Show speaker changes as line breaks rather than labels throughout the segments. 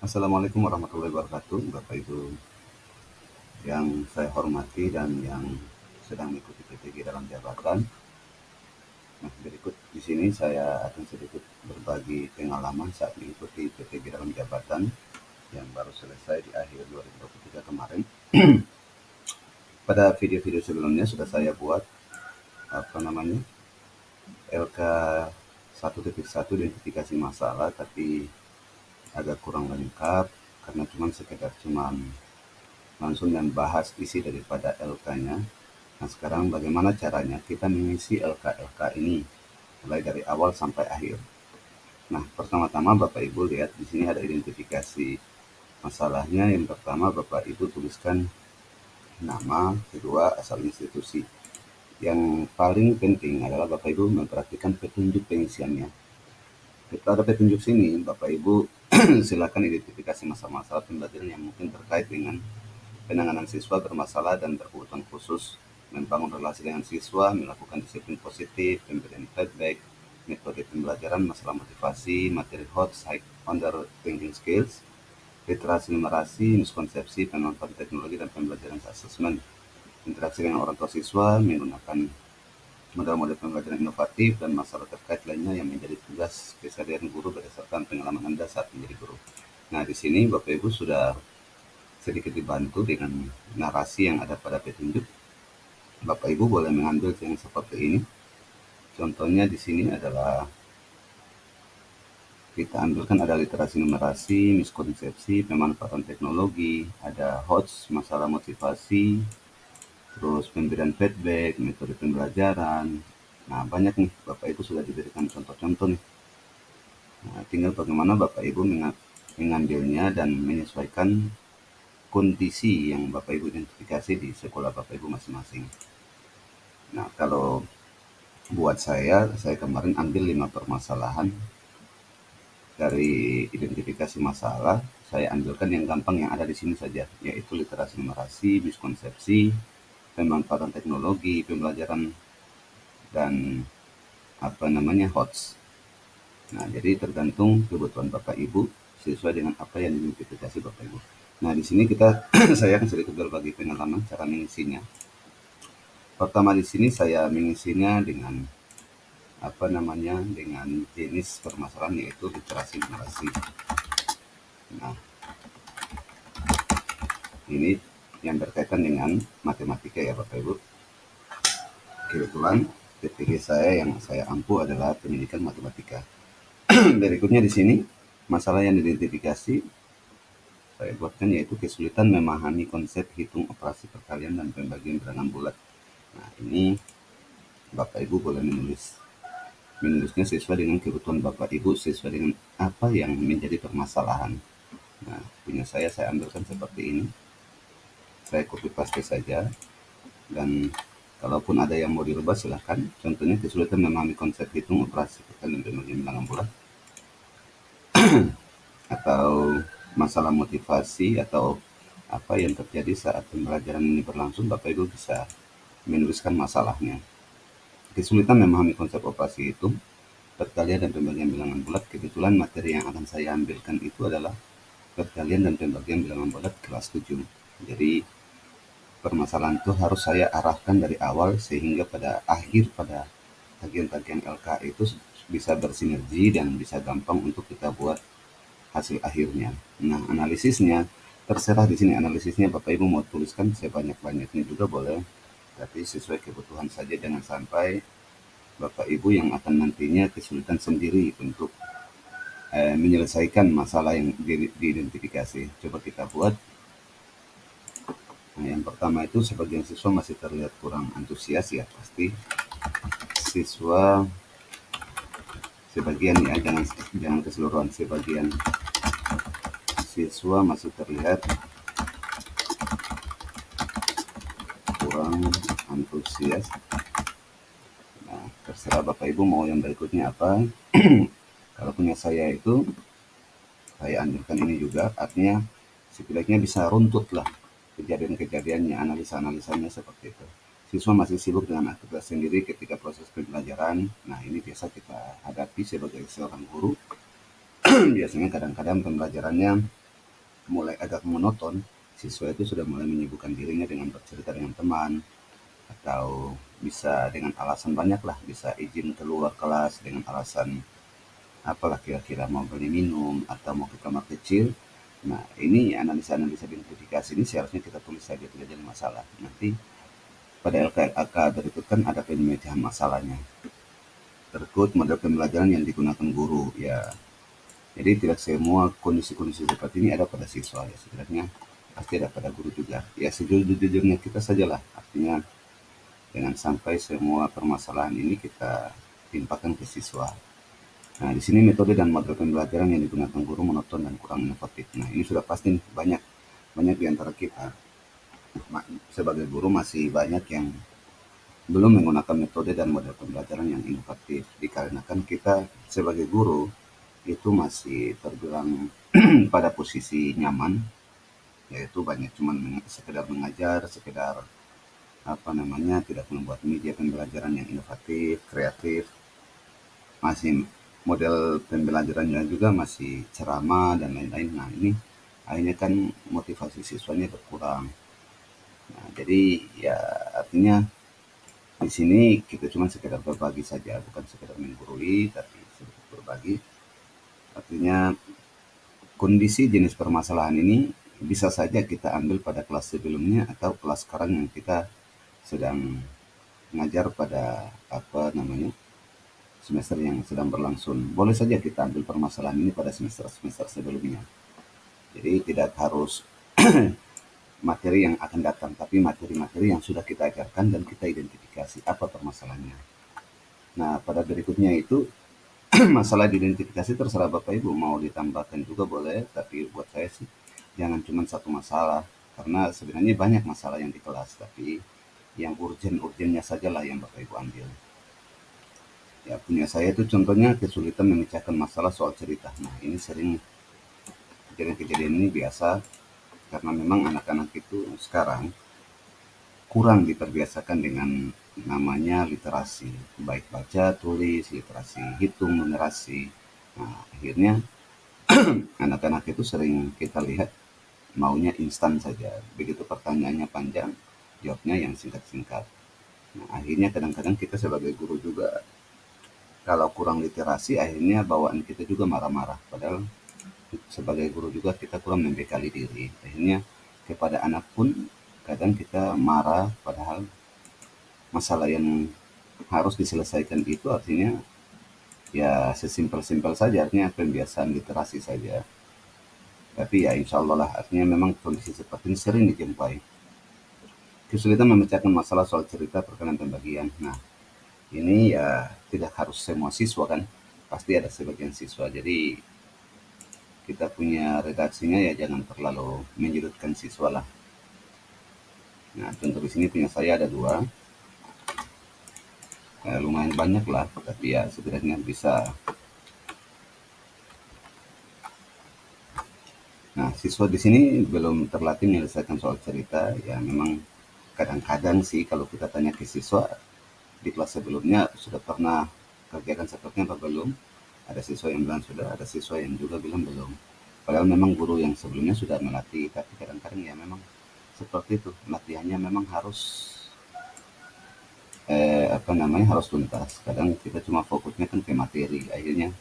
Assalamualaikum warahmatullahi wabarakatuh, Bapak Ibu yang saya hormati dan yang sedang mengikuti PTG dalam jabatan. Nah, berikut di sini saya akan sedikit berbagi pengalaman saat mengikuti PTG dalam jabatan yang baru selesai di akhir 2023 kemarin. Pada video-video sebelumnya sudah saya buat apa namanya LK 1.1 identifikasi masalah, tapi agak kurang lengkap karena cuman langsung membahas isi daripada LK-nya. Nah, sekarang bagaimana caranya kita mengisi LK-LK ini mulai dari awal sampai akhir. Nah, pertama-tama Bapak Ibu lihat di sini ada identifikasi masalahnya. Yang pertama Bapak Ibu tuliskan nama, kedua asal institusi. Yang paling penting adalah Bapak Ibu memperhatikan petunjuk pengisiannya. Pada petunjuk sini Bapak Ibu silakan identifikasi masalah-masalah pembelajaran yang mungkin terkait dengan penanganan siswa bermasalah dan berkebutuhan khusus, membangun relasi dengan siswa, melakukan disiplin positif, pemberian feedback, metode pembelajaran, masalah motivasi, materi hot, side under thinking skills, literasi numerasi, miskonsepsi, pemanfaatan teknologi dan pembelajaran assessment, interaksi dengan orang tua siswa, menggunakan model-model pembelajaran inovatif, dan masalah terkait lainnya yang menjadi tugas keseharian guru berdasarkan pengalaman Anda saat menjadi guru. Nah, di sini Bapak Ibu sudah sedikit dibantu dengan narasi yang ada pada petunjuk. Bapak Ibu boleh mengambil yang seperti ini. Contohnya di sini adalah kita ambilkan ada literasi numerasi, miskonsepsi, pemanfaatan teknologi, ada HOTS, masalah motivasi, terus pemberian feedback, metode pembelajaran. Nah, banyak nih Bapak Ibu sudah diberikan contoh-contoh nih. Nah, tinggal bagaimana Bapak Ibu mengambilnya dan menyesuaikan kondisi yang Bapak Ibu identifikasi di sekolah Bapak Ibu masing-masing. Nah, kalau buat saya kemarin ambil 5 permasalahan dari identifikasi masalah. Saya ambilkan yang gampang yang ada di sini saja, yaitu literasi numerasi, miskonsepsi, pemanfaatan teknologi, pembelajaran, dan HOTS. Nah, jadi tergantung kebutuhan Bapak Ibu sesuai dengan apa yang diidentifikasi Bapak Ibu. Nah, di sini saya akan sedikit berbagi pengalaman cara mengisinya. Pertama di sini saya mengisinya dengan dengan jenis permasalahan, yaitu literasi numerasi. Nah, ini yang berkaitan dengan matematika ya Bapak Ibu. Kebetulan PTG saya yang saya ampu adalah pendidikan matematika. Berikutnya di sini masalah yang diidentifikasi saya buatkan yaitu kesulitan memahami konsep hitung operasi perkalian dan pembagian bilangan bulat. Nah, ini Bapak Ibu boleh menulisnya sesuai dengan kebutuhan Bapak Ibu, sesuai dengan apa yang menjadi permasalahan. Nah, punya saya ambilkan seperti ini. Saya copy paste saja, dan kalaupun ada yang mau dirubah silahkan. Contohnya kesulitan memahami konsep hitung operasi perkalian dan pembagian bilangan bulat, atau masalah motivasi, atau apa yang terjadi saat pembelajaran ini berlangsung. Bapak Ibu bisa menuliskan masalahnya. Kesulitan memahami konsep operasi hitung perkalian dan pembagian bilangan bulat. Kebetulan materi yang akan saya ambilkan itu adalah perkalian dan pembagian bilangan bulat kelas 7. Jadi permasalahan itu harus saya arahkan dari awal sehingga pada tagihan-tagihan LK itu bisa bersinergi dan bisa gampang untuk kita buat hasil akhirnya. Nah, analisisnya terserah di sini, analisisnya Bapak Ibu mau tuliskan sebanyak-banyaknya juga boleh, tapi sesuai kebutuhan saja, jangan sampai Bapak Ibu yang akan nantinya kesulitan sendiri untuk menyelesaikan masalah yang diidentifikasi. Coba kita buat. Nah, yang pertama itu sebagian siswa masih terlihat kurang antusias ya, pasti siswa sebagian ya, jangan keseluruhan, sebagian siswa masih terlihat kurang antusias. Nah, terserah Bapak Ibu mau yang berikutnya apa. Kalau punya saya itu saya ambilkan ini juga, artinya setidaknya bisa runtut lah kejadian-kejadiannya, analisa-analisanya seperti itu. Siswa masih sibuk dengan aktivitas sendiri ketika proses pembelajaran. Nah, ini biasa kita hadapi sebagai seorang guru. Biasanya kadang-kadang pembelajarannya mulai agak monoton, siswa itu sudah mulai menyibukkan dirinya dengan bercerita dengan teman, atau bisa dengan alasan banyak lah, bisa izin keluar kelas dengan alasan apalah, kira-kira mau beli minum atau mau ke kamar kecil. Nah, ini analisa-analisa identifikasi ini seharusnya kita tulis saja, tidak jadi masalah. Nanti pada LKLAK berikut kan ada pemecahan masalahnya. Berikut model pembelajaran yang digunakan guru. Ya, jadi tidak semua kondisi-kondisi seperti ini ada pada siswa ya, sebenarnya pasti ada pada guru juga. Ya, sejujur-jujurnya kita sajalah. Artinya jangan sampai semua permasalahan ini kita timpakan ke siswa. Nah, di sini metode dan model pembelajaran yang digunakan guru monoton dan kurang inovatif. Nah, ini sudah pasti banyak banyak di antara kita sebagai guru masih banyak yang belum menggunakan metode dan model pembelajaran yang inovatif, dikarenakan kita sebagai guru itu masih terbilang pada posisi nyaman, yaitu banyak cuman sekedar mengajar, sekedar apa namanya, tidak membuat media pembelajaran yang inovatif, kreatif, masih model pembelajarannya juga masih ceramah dan lain-lain. Nah, ini akhirnya kan motivasi siswanya berkurang. Nah, jadi ya artinya di sini kita cuma sekedar berbagi saja, bukan sekedar menggurui, tapi sedikit berbagi. Artinya kondisi jenis permasalahan ini bisa saja kita ambil pada kelas sebelumnya atau kelas sekarang yang kita sedang mengajar pada apa namanya, semester yang sedang berlangsung. Boleh saja kita ambil permasalahan ini pada semester-semester sebelumnya. Jadi tidak harus materi yang akan datang, tapi materi-materi yang sudah kita ajarkan dan kita identifikasi apa permasalahannya. Nah, pada berikutnya itu masalah diidentifikasi terserah Bapak Ibu mau ditambahkan juga boleh, tapi buat saya sih jangan cuma satu masalah, karena sebenarnya banyak masalah yang di kelas, tapi yang urgen-urgennya sajalah yang Bapak Ibu ambil. Ya, punya saya itu contohnya kesulitan memecahkan masalah soal cerita. Nah, ini sering kejadian-kejadian ini biasa karena memang anak-anak itu sekarang kurang diterbiasakan dengan namanya literasi, baik baca, tulis, literasi hitung, numerasi. Nah, akhirnya anak-anak itu sering kita lihat maunya instan saja. Begitu pertanyaannya panjang, jawabnya yang singkat-singkat. Nah, akhirnya kadang-kadang kita sebagai guru juga kalau kurang literasi, akhirnya bawaan kita juga marah-marah. Padahal sebagai guru juga kita kurang membekali diri. Akhirnya kepada anak pun kadang kita marah, padahal masalah yang harus diselesaikan itu artinya ya sesimpel-simpel saja, artinya pembiasaan literasi saja. Tapi ya insya Allah lah, artinya memang kondisi seperti ini sering dijumpai. Kesulitan memecahkan masalah soal cerita perkenalan pembagian. Nah, ini ya tidak harus semua siswa kan, pasti ada sebagian siswa. Jadi kita punya redaksinya ya jangan terlalu menyudutkan siswa lah. Nah, contoh di sini punya saya ada dua, lumayan banyak lah, tapi ya setidaknya bisa. Nah, siswa di sini belum terlatih menyelesaikan soal cerita. Ya memang kadang-kadang sih kalau kita tanya ke siswa di kelas sebelumnya sudah pernah kerjakan seperti apa belum. Ada siswa yang bilang sudah, ada siswa yang juga bilang belum. Padahal memang guru yang sebelumnya sudah melatih, tapi kadang-kadang ya memang seperti itu. Latihannya memang harus apa namanya, harus tuntas. Kadang kita cuma fokusnya kan ke materi. Akhirnya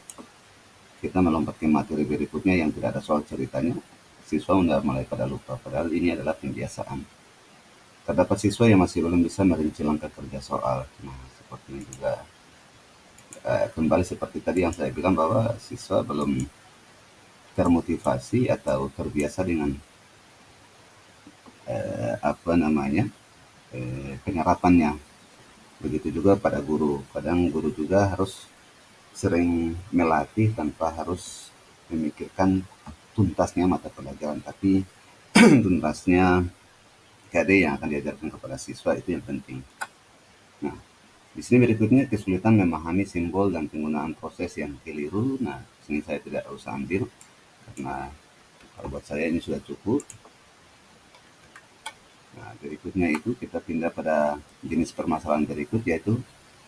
kita melompat ke materi berikutnya yang tidak ada soal ceritanya, siswa udah mulai pada lupa. Padahal ini adalah pembiasaan. Terdapat siswa yang masih belum bisa merinci langkah kerja soal. Nah, seperti ini juga. Kembali seperti tadi yang saya bilang bahwa siswa belum termotivasi atau terbiasa dengan apa namanya, penyerapannya. Begitu juga pada guru. Kadang guru juga harus sering melatih tanpa harus memikirkan tuntasnya mata pelajaran, tapi tuntasnya materi yang akan diajarkan kepada siswa itu yang penting. Nah, di sini berikutnya kesulitan memahami simbol dan penggunaan proses yang keliru. Nah, di sini saya tidak usah ambil karena kalau buat saya ini sudah cukup. Nah, berikutnya itu kita pindah pada jenis permasalahan berikut, yaitu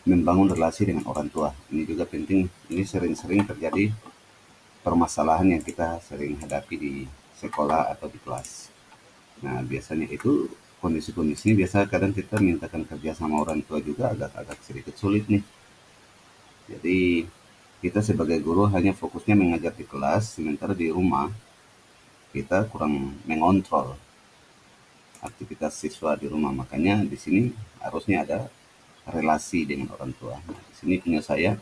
membangun relasi dengan orang tua. Ini juga penting, ini sering-sering terjadi permasalahan yang kita sering hadapi di sekolah atau di kelas. Nah, biasanya itu kondisi-kondisinya biasa kadang kita mintakan kerja sama orang tua juga agak-agak sedikit sulit nih. Jadi kita sebagai guru hanya fokusnya mengajar di kelas, sementara di rumah kita kurang mengontrol aktivitas siswa di rumah. Makanya di sini harusnya ada relasi dengan orang tua. Nah, di sini punya saya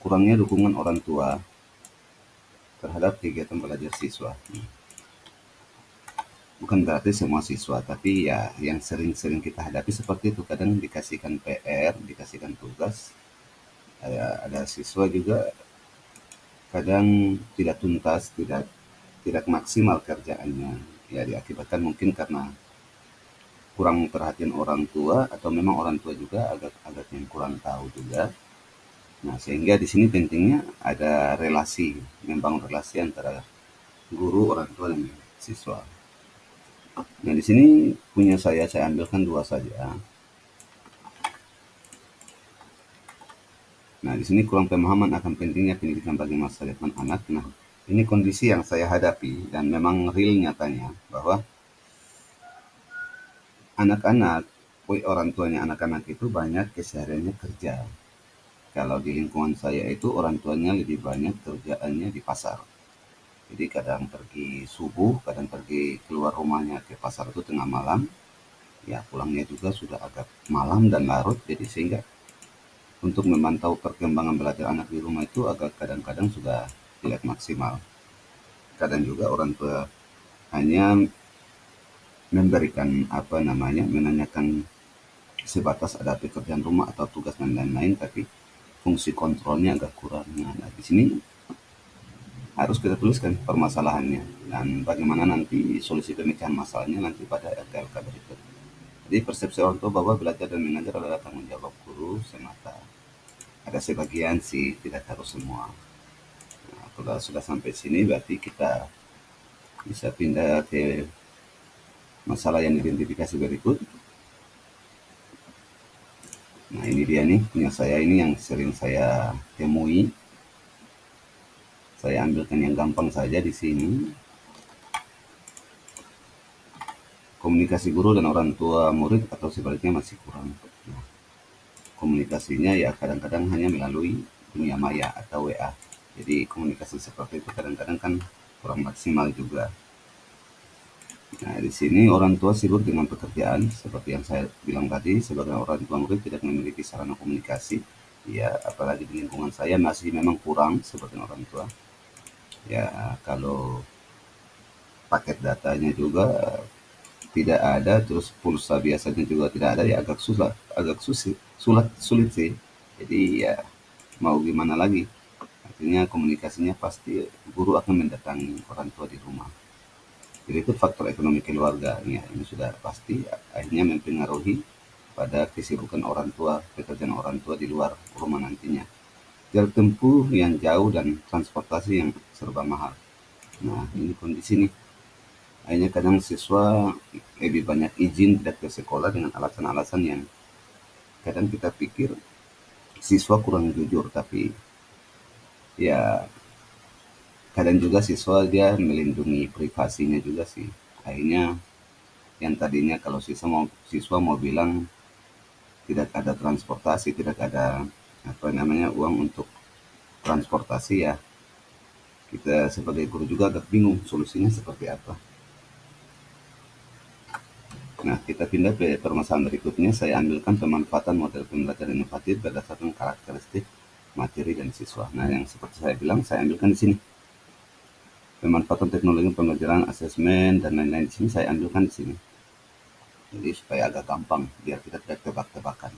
kurangnya dukungan orang tua terhadap kegiatan belajar siswa. Bukan berarti semua siswa, tapi ya yang sering-sering kita hadapi seperti itu. Kadang dikasihkan PR, dikasihkan tugas, ada siswa juga kadang tidak tuntas, tidak maksimal kerjaannya. Ya diakibatkan mungkin karena kurang perhatian orang tua atau memang orang tua juga agak yang kurang tahu juga. Nah, sehingga di sini pentingnya ada relasi, membangun relasi antara guru, orang tua, dan siswa. Nah, di sini punya saya ambilkan dua saja. Nah, di sini kurang pemahaman akan pentingnya pendidikan bagi masa depan anak. Nah, ini kondisi yang saya hadapi dan memang real nyatanya bahwa anak-anak, orang tuanya anak-anak itu banyak kesehariannya kerja. Kalau di lingkungan saya itu orang tuanya lebih banyak kerjaannya di pasar. Jadi kadang pergi subuh, kadang pergi keluar rumahnya ke pasar itu tengah malam. Ya pulangnya juga sudah agak malam dan larut. Jadi sehingga untuk memantau perkembangan belajar anak di rumah itu agak kadang-kadang sudah tidak maksimal. Kadang juga orang tua hanya memberikan menanyakan sebatas ada pekerjaan rumah atau tugas dan lain-lain, tapi fungsi kontrolnya agak kurang. Nah, di sini harus kita tuliskan permasalahannya dan bagaimana nanti solusi pemecahan masalahnya nanti pada RKLK berikut. Jadi persepsi orang tua bahwa belajar dan mengajar adalah tanggung jawab guru semata. Ada sebagian sih, tidak harus semua. Nah, kalau sudah sampai sini berarti kita bisa pindah ke masalah yang identifikasi berikut. Nah, ini dia nih punya saya ini yang sering saya temui. Saya ambilkan yang gampang saja di sini. Komunikasi guru dan orang tua murid atau sebaliknya masih kurang. Nah, komunikasinya ya kadang-kadang hanya melalui dunia maya atau WA. Jadi komunikasi seperti itu kadang-kadang kan kurang maksimal juga. Nah, di sini orang tua sibuk dengan pekerjaan, seperti yang saya bilang tadi, sebagai orang tua murid tidak memiliki sarana komunikasi. Ya, apalagi di lingkungan saya masih memang kurang seperti orang tua. Ya, kalau paket datanya juga tidak ada, terus pulsa biasanya juga tidak ada, ya sulit sih. Jadi ya mau gimana lagi? Artinya komunikasinya pasti guru akan mendatangi orang tua di rumah. Jadi itu faktor ekonomi keluarga ya, ini sudah pasti akhirnya mempengaruhi pada kesibukan orang tua, pekerjaan orang tua di luar rumah nantinya. Jarak tempuh yang jauh dan transportasi yang serba mahal. Nah, ini kondisi nih. Akhirnya kadang siswa lebih banyak izin tidak ke sekolah dengan alasan-alasan yang kadang kita pikir siswa kurang jujur, tapi ya kadang juga siswa dia melindungi privasinya juga sih. Akhirnya yang tadinya kalau siswa mau bilang tidak ada transportasi, tidak ada uang untuk transportasi, ya kita sebagai guru juga agak bingung solusinya seperti apa. Nah, kita pindah ke permasalahan berikutnya. Saya ambilkan pemanfaatan model pembelajaran inovatif berdasarkan karakteristik materi dan siswa. Nah, yang seperti saya bilang, saya ambilkan di sini. Pemanfaatan teknologi pembelajaran, asesmen, dan lain-lain di sini saya ambilkan di sini. Jadi supaya agak gampang, biar kita tidak tebak-tebakan.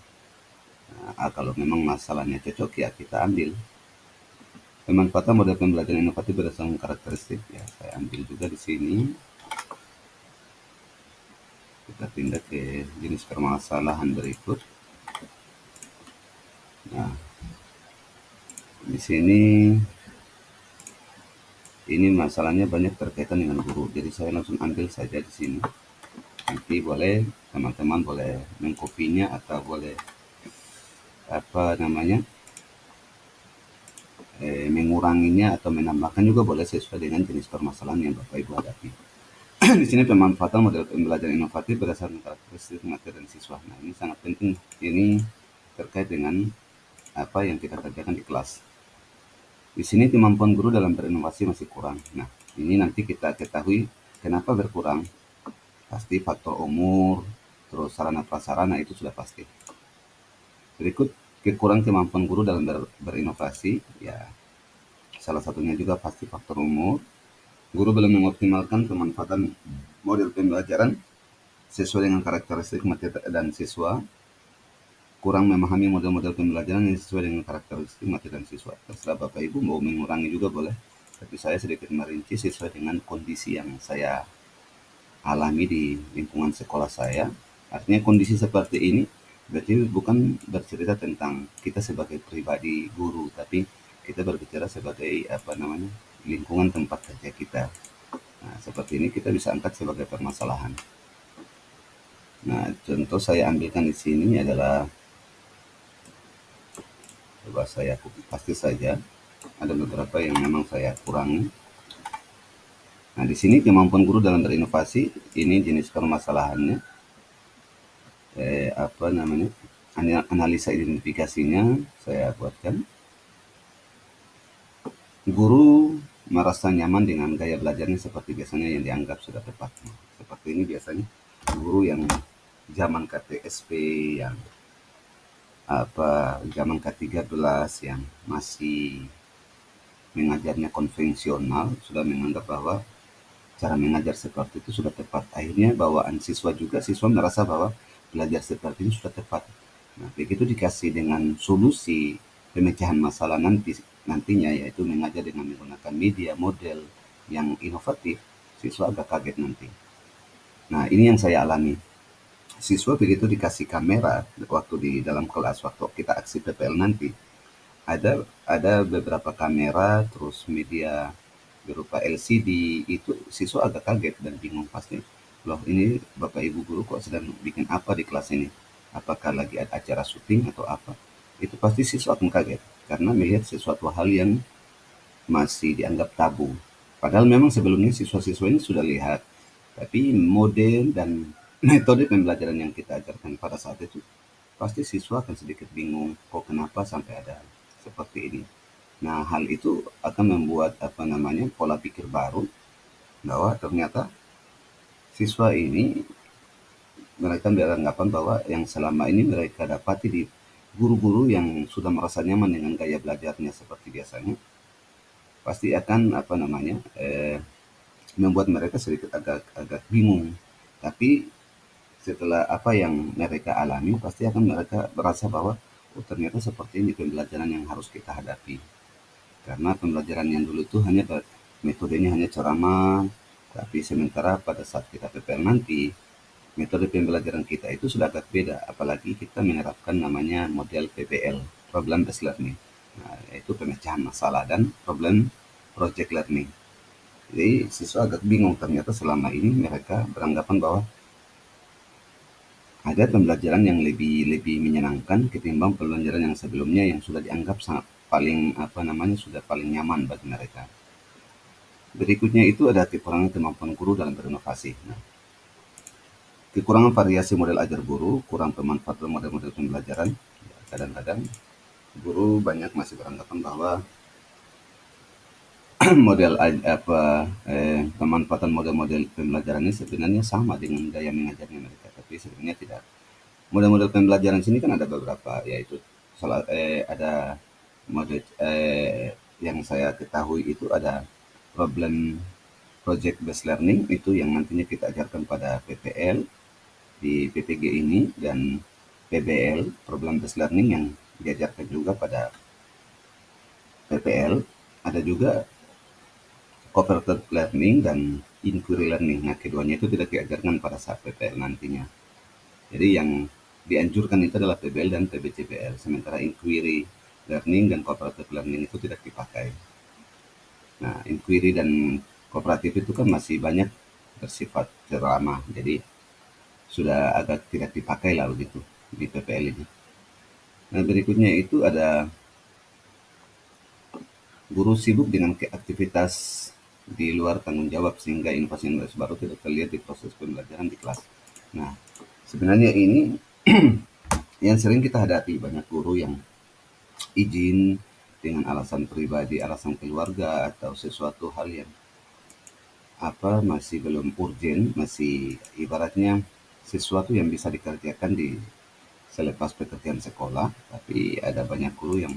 Nah, kalau memang masalahnya cocok, ya kita ambil. Pemanfaatan model pembelajaran inovatif berdasarkan karakteristik, ya saya ambil juga di sini. Kita pindah ke jenis permasalahan berikut. Nah, di sini ini masalahnya banyak berkaitan dengan guru. Jadi saya langsung ambil saja di sini. Nanti boleh teman-teman boleh mengkopinya atau boleh menguranginya atau menambahkan juga boleh sesuai dengan jenis permasalahan yang Bapak Ibu hadapi. Di sini pemanfaatan model pembelajaran inovatif berdasarkan karakteristik materi dan siswa. Nah, ini sangat penting. Ini terkait dengan apa yang kita kerjakan di kelas. Di sini kemampuan guru dalam berinovasi masih kurang. Nah, ini nanti kita ketahui kenapa berkurang. Pasti faktor umur, terus sarana prasarana itu sudah pasti. Berikut kekurangan kemampuan guru dalam berinovasi, ya salah satunya juga pasti faktor umur. Guru belum mengoptimalkan pemanfaatan model pembelajaran sesuai dengan karakteristik materi dan siswa, kurang memahami model-model pembelajaran yang sesuai dengan karakteristik materi dan siswa. Terserah Bapak Ibu mau mengurangi juga boleh, tapi saya sedikit merinci sesuai dengan kondisi yang saya alami di lingkungan sekolah saya. Artinya kondisi seperti ini berarti bukan bercerita tentang kita sebagai pribadi guru, tapi kita berbicara sebagai apa namanya lingkungan tempat kerja kita. Nah, seperti ini kita bisa angkat sebagai permasalahan. Nah, contoh saya ambilkan di sini adalah, coba saya pasti saja, ada beberapa yang memang saya kurangi. Nah, di sini kemampuan guru dalam berinovasi, ini jenis permasalahannya, apa namanya, analisa identifikasinya saya buatkan. Guru merasa nyaman dengan gaya belajarnya seperti biasanya yang dianggap sudah tepat. Seperti ini biasanya guru yang zaman KTSP, yang apa zaman K13 yang masih mengajarnya konvensional sudah menganggap bahwa cara mengajar seperti itu sudah tepat. Akhirnya bawaan siswa juga, siswa merasa bahwa belajar seperti ini sudah tepat. Nah, begitu dikasih dengan solusi pemecahan masalah nantinya, yaitu mengajar dengan menggunakan media model yang inovatif, siswa agak kaget nanti. Nah, ini yang saya alami. Siswa begitu dikasih kamera waktu di dalam kelas, waktu kita aksi PPL nanti, ada beberapa kamera, terus media berupa LCD, itu siswa agak kaget dan bingung pasti. Loh, ini Bapak Ibu guru kok sedang bikin apa di kelas ini? Apakah lagi ada acara syuting atau apa? Itu pasti siswa akan kaget karena melihat sesuatu hal yang masih dianggap tabu. Padahal memang sebelumnya siswa-siswa ini sudah lihat, tapi model dan metode pembelajaran yang kita ajarkan pada saat itu, pasti siswa akan sedikit bingung, kok kenapa sampai ada seperti ini. Nah, hal itu akan membuat apa namanya pola pikir baru bahwa ternyata siswa ini mereka beranggapan bahwa yang selama ini mereka dapati di guru-guru yang sudah merasa nyaman dengan gaya belajarnya seperti biasanya, pasti akan apa namanya membuat mereka sedikit agak bingung. Tapi setelah apa yang mereka alami, pasti akan mereka merasa bahwa oh, ternyata seperti ini pembelajaran yang harus kita hadapi. Karena pembelajaran yang dulu itu hanya metodenya hanya ceramah, tapi sementara pada saat kita PPL nanti, metode pembelajaran kita itu sudah agak beda, apalagi kita menerapkan namanya model PBL, Problem Based Learning. Nah, yaitu pemecahan masalah dan problem project learning. Jadi siswa agak bingung, ternyata selama ini mereka beranggapan bahwa ada pembelajaran yang lebih lebih menyenangkan ketimbang pembelajaran yang sebelumnya yang sudah dianggap sangat paling apa namanya sudah paling nyaman bagi mereka. Berikutnya itu ada kekurangan kemampuan guru dalam berinovasi. Nah, kekurangan variasi model ajar guru, kurang pemanfaatan model-model pembelajaran. Kadang-kadang guru banyak masih beranggapan bahwa model pemanfaatan model-model pembelajaran ini sebenarnya sama dengan gaya mengajarnya mereka, tapi sebenarnya tidak. Model-model pembelajaran sini kan ada beberapa, yaitu ada model yang saya ketahui itu ada problem project based learning, itu yang nantinya kita ajarkan pada PPL di PPG ini, dan PBL problem based learning yang diajarkan juga pada PPL. Ada juga cooperative learning dan inquiry learning. Nah, keduanya itu tidak diajarkan pada saat PPL nantinya. Jadi yang dianjurkan itu adalah PBL dan PBCPL, sementara inquiry learning dan cooperative learning itu tidak dipakai. Nah, inquiry dan kooperatif itu kan masih banyak bersifat ceramah, jadi sudah agak tidak dipakai lah begitu di PPL ini. Nah, berikutnya itu ada guru sibuk dengan aktivitas di luar tanggung jawab sehingga inovasi-inovasi baru tidak terlihat di proses pembelajaran di kelas. Nah, sebenarnya ini yang sering kita hadapi, banyak guru yang izin dengan alasan pribadi, alasan keluarga, atau sesuatu hal yang masih belum urgent, masih ibaratnya sesuatu yang bisa dikerjakan di selepas pekerjaan sekolah, tapi ada banyak guru yang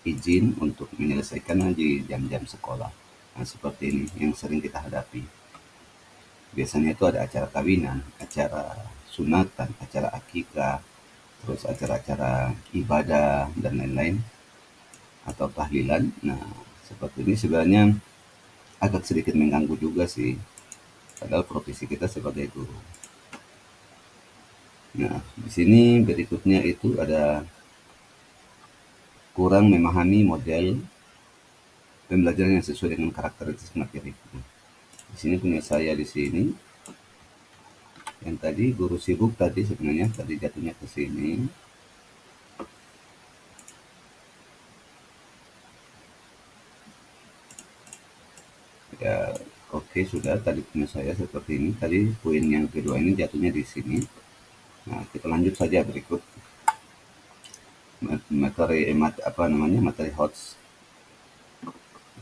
izin untuk menyelesaikan di jam-jam sekolah. Nah, seperti ini yang sering kita hadapi. Biasanya itu ada acara kawinan, acara sunatan, acara akikah, terus acara-acara ibadah dan lain-lain atau tahlilan. Nah, seperti ini sebenarnya agak sedikit mengganggu juga sih, padahal profesi kita sebagai guru. Nah, di sini berikutnya itu ada kurang memahami model pembelajaran yang sesuai dengan karakteristik materi. Di sini punya saya di sini. Yang tadi guru sibuk tadi sebenarnya tadi jatuhnya ke sini. Ya, oke, sudah tadi punya saya seperti ini. Tadi poin yang kedua ini jatuhnya di sini. Nah, kita lanjut saja berikut materi HOTS.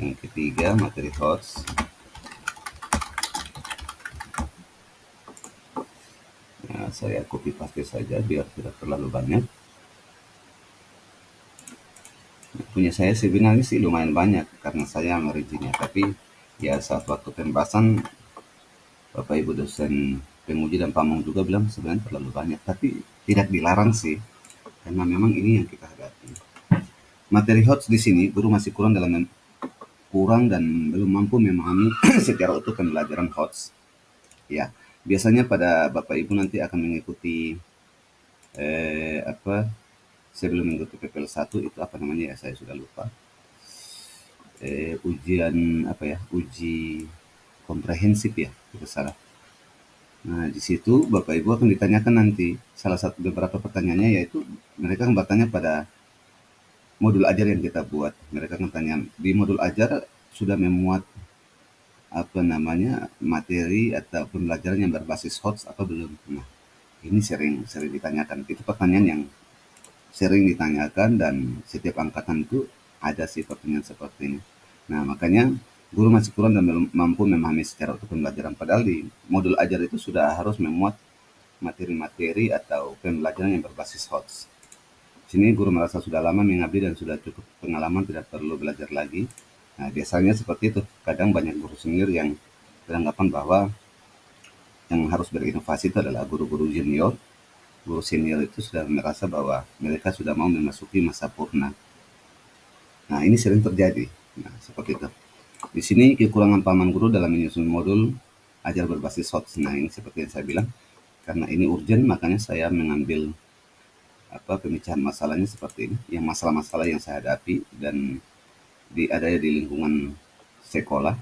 Yang ketiga materi HOTS. Nah, saya copy paste saja biar tidak terlalu banyak. Nah, punya saya sebenarnya sih lumayan banyak karena saya merincinya, tapi ya saat waktu pembahasan Bapak Ibu dosen penguji dan pamong juga bilang sebenarnya terlalu banyak, tapi tidak dilarang sih karena memang ini yang kita hadapi. Materi HOTS di sini guru masih kurang dan belum mampu memahami secara utuh pembelajaran HOTS. Ya, biasanya pada Bapak Ibu nanti akan mengikuti sebelum mengikuti PPL 1 itu apa namanya ya, saya sudah lupa. Ujian uji komprehensif ya, itu salah. Nah, di situ Bapak Ibu akan ditanyakan nanti salah satu beberapa pertanyaannya, yaitu mereka akan bertanya pada modul ajar yang kita buat. Mereka akan tanya, di modul ajar sudah memuat materi atau pembelajaran yang berbasis HOTS atau belum? Nah, ini sering ditanyakan. Itu pertanyaan yang sering ditanyakan dan setiap angkatan itu ada sih pertanyaan seperti ini. Nah, makanya guru masih kurang dan belum mampu memahami secara utuh pembelajaran. Padahal di modul ajar itu sudah harus memuat materi-materi atau pembelajaran yang berbasis HOTS. Sini guru merasa sudah lama mengabdi dan sudah cukup pengalaman, tidak perlu belajar lagi. Nah, biasanya seperti itu. Kadang banyak guru senior yang beranggapan bahwa yang harus berinovasi itu adalah guru-guru junior. Guru senior itu sudah merasa bahwa mereka sudah mau memasuki masa purna. Nah, ini sering terjadi. Nah, seperti itu. Di sini kekurangan pahaman guru dalam menyusun modul ajar berbasis HOTS. Nah, ini seperti yang saya bilang, karena ini urgent, makanya saya mengambil pemecahan masalahnya seperti ini. Yang masalah-masalah yang saya hadapi dan ada di lingkungan sekolah.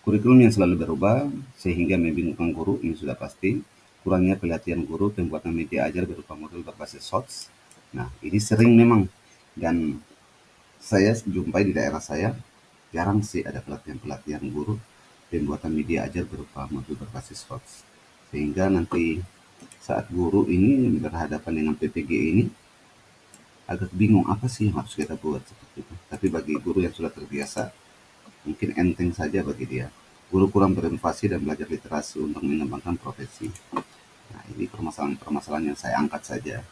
Kurikulum yang selalu berubah sehingga membingungkan guru, ini sudah pasti. Kurangnya pelatihan guru, pembuatan media ajar berupa modul berbasis HOTS. Nah, ini sering memang, dan saya jumpai di daerah saya jarang sih ada pelatihan guru pembuatan media ajar berupa modul berbasis HOTS. Sehingga nanti saat guru ini berhadapan dengan PPG ini agak bingung apa sih yang harus kita buat seperti itu. Tapi bagi guru yang sudah terbiasa, mungkin enteng saja bagi dia. Guru kurang berinovasi dan belajar literasi untuk mengembangkan profesi. Nah, ini permasalahan yang saya angkat saja.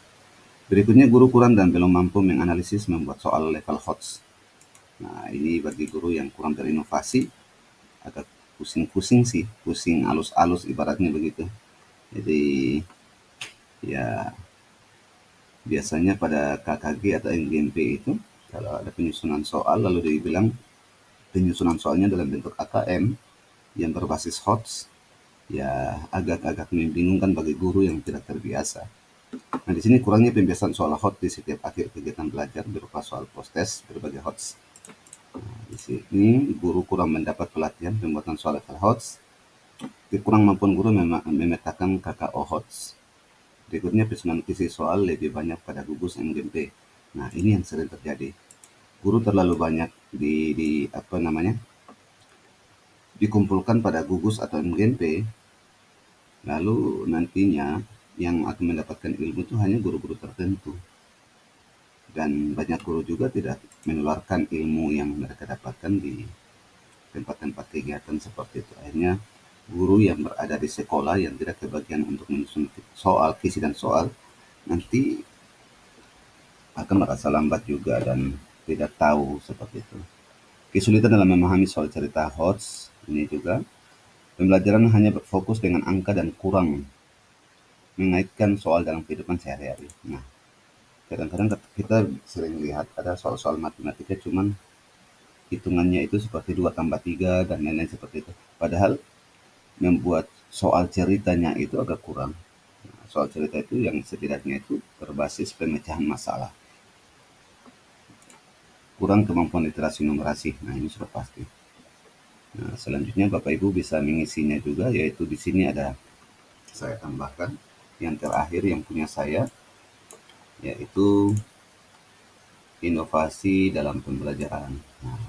Berikutnya, guru kurang dan belum mampu menganalisis membuat soal level HOTS. Nah, ini bagi guru yang kurang berinovasi, agak pusing-pusing sih, pusing alus-alus ibaratnya begitu. Jadi, ya biasanya pada KKG atau NGMP itu, kalau ada penyusunan soal lalu dibilang penyusunan soalnya dalam bentuk AKM yang berbasis HOTS, ya agak-agak membingungkan bagi guru yang tidak terbiasa. Nah, di sini kurangnya pembiasaan soal HOTS di setiap akhir kegiatan belajar berupa soal post-test berbagai HOTS. Nah, di sini guru kurang mendapat pelatihan pembuatan soal level HOTS. Kurang mampu guru memetakan KKO HOTS. Berikutnya pesusunan kisi soal lebih banyak pada gugus MGMP. Nah, ini yang sering terjadi. Guru terlalu banyak dikumpulkan pada gugus atau MGMP, lalu nantinya yang akan mendapatkan ilmu itu hanya guru-guru tertentu. Dan banyak guru juga tidak menularkan ilmu yang mereka dapatkan di tempat-tempat kegiatan seperti itu. Akhirnya guru yang berada di sekolah yang tidak kebagian untuk menyusun soal, kisi dan soal, nanti akan merasa lambat juga dan tidak tahu seperti itu. Kesulitan dalam memahami soal cerita hoax ini juga, pembelajaran hanya berfokus dengan angka dan kurang mengaitkan soal dalam kehidupan sehari-hari. Nah, kadang-kadang kita sering lihat ada soal-soal matematika cuman hitungannya itu seperti 2 tambah 3 dan lain-lain seperti itu. Padahal membuat soal ceritanya itu agak kurang. Nah, soal cerita itu yang setidaknya itu berbasis pemecahan masalah. Kurang kemampuan literasi numerasi. Nah, ini sudah pasti. Nah, selanjutnya Bapak Ibu bisa mengisinya juga, yaitu di sini ada saya tambahkan yang terakhir yang punya saya, yaitu inovasi dalam pembelajaran. Nah,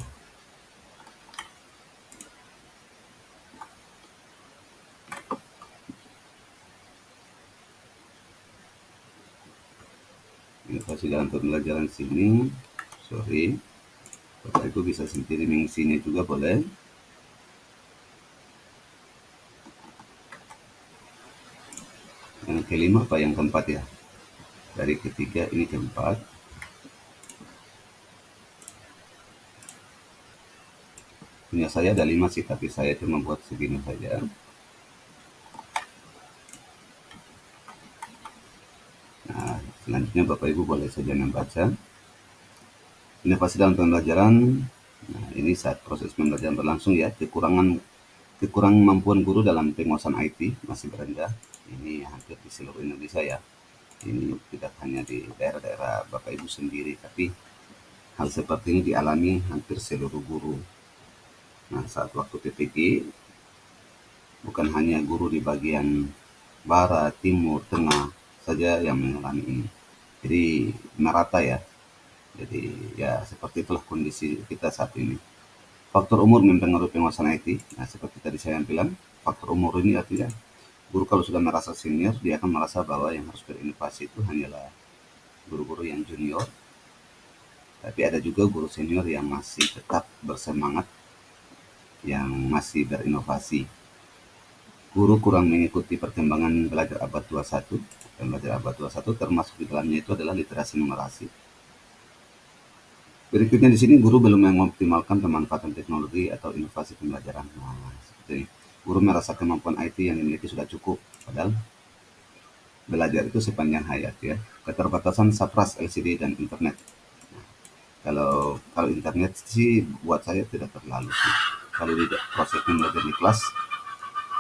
inovasi dalam pembelajaran sini, sorry, Bapak Ibu bisa sendiri mengisinya juga boleh. Yang kelima apa yang keempat ya? Dari ketiga ini keempat. Punya saya ada 5 sih, tapi saya cuma buat segini saja. Nah, selanjutnya Bapak Ibu boleh saja membaca. Inovasi dalam pembelajaran, nah ini saat proses pembelajaran berlangsung ya, kekurangan kemampuan guru dalam penguasaan IT masih berendah. Ini hampir di seluruh Indonesia ya. Ini tidak hanya di daerah-daerah Bapak Ibu sendiri, tapi hal seperti ini dialami hampir seluruh guru. Nah, saat waktu PPG, bukan hanya guru di bagian barat, timur, tengah saja yang mengalami ini. Jadi merata ya. Jadi ya seperti itulah kondisi kita saat ini. Faktor umur mempengaruhi penguasaan IT. Nah, seperti tadi saya bilang, faktor umur ini artinya guru kalau sudah merasa senior, dia akan merasa bahwa yang harus berinovasi itu hanyalah guru-guru yang junior. Tapi ada juga guru senior yang masih tetap bersemangat, yang masih berinovasi. Guru kurang mengikuti perkembangan belajar abad 21, dan belajar abad 21 termasuk di dalamnya itu adalah literasi numerasi. Berikutnya di sini guru belum mengoptimalkan pemanfaatan teknologi atau inovasi pembelajaran. Nah, seperti ini. Guru merasa kemampuan IT yang dimiliki sudah cukup, padahal belajar itu sepanjang hayat ya. Keterbatasan sapras LCD dan internet. Kalau internet sih buat saya tidak terlalu sih. Kalau di proses belajar di kelas,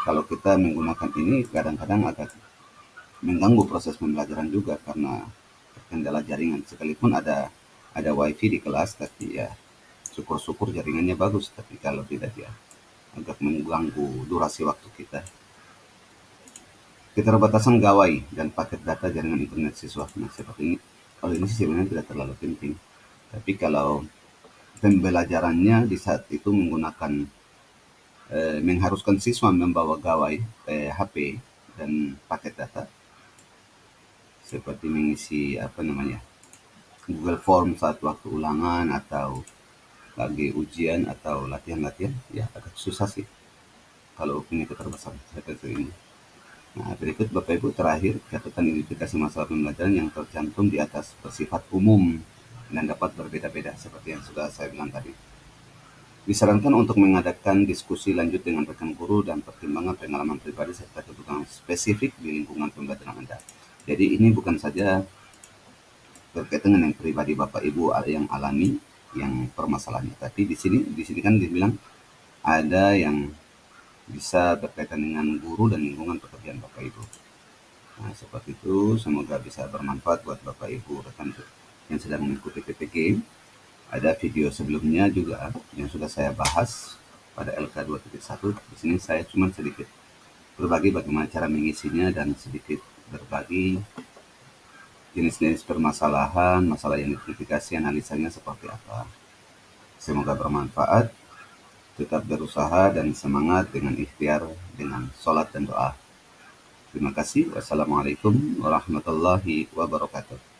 kalau kita menggunakan ini kadang-kadang agak mengganggu proses pembelajaran juga karena terkendala jaringan. Sekalipun ada wifi di kelas, tapi ya syukur-syukur jaringannya bagus. Tapi kalau tidak ya agak mengganggu durasi waktu kita. Keterbatasan gawai dan paket data jaringan internet siswa. Nah, seperti ini. Kalau ini sih sebenarnya tidak terlalu penting. Tapi kalau pembelajarannya di saat itu menggunakan mengharuskan siswa membawa gawai, HP dan paket data seperti mengisi apa namanya Google Form saat waktu ulangan atau lagi ujian atau latihan-latihan, ya agak susah sih kalau punya keterbatasan seperti ini. Nah, berikut Bapak Ibu terakhir catatan identifikasi masalah pembelajaran yang tercantum di atas bersifat umum dan dapat berbeda-beda seperti yang sudah saya bilang tadi. Disarankan untuk mengadakan diskusi lanjut dengan rekan guru dan pertimbangan pengalaman pribadi serta kebutuhan spesifik di lingkungan pembelajaran Anda. Jadi ini bukan saja berkaitan dengan yang pribadi Bapak Ibu yang alami yang permasalahannya, tapi di sini kan dibilang ada yang bisa berkaitan dengan guru dan lingkungan pekerjaan Bapak Ibu. Nah, seperti itu, semoga bisa bermanfaat buat Bapak Ibu rekan yang sedang mengikuti PPG. Ada video sebelumnya juga yang sudah saya bahas pada LK 2.1. Di sini saya cuma sedikit berbagi bagaimana cara mengisinya dan sedikit berbagi jenis-jenis permasalahan, masalah yang diidentifikasi, analisanya seperti apa. Semoga bermanfaat. Tetap berusaha dan semangat dengan ikhtiar, dengan sholat dan doa. Terima kasih. Wassalamualaikum warahmatullahi wabarakatuh.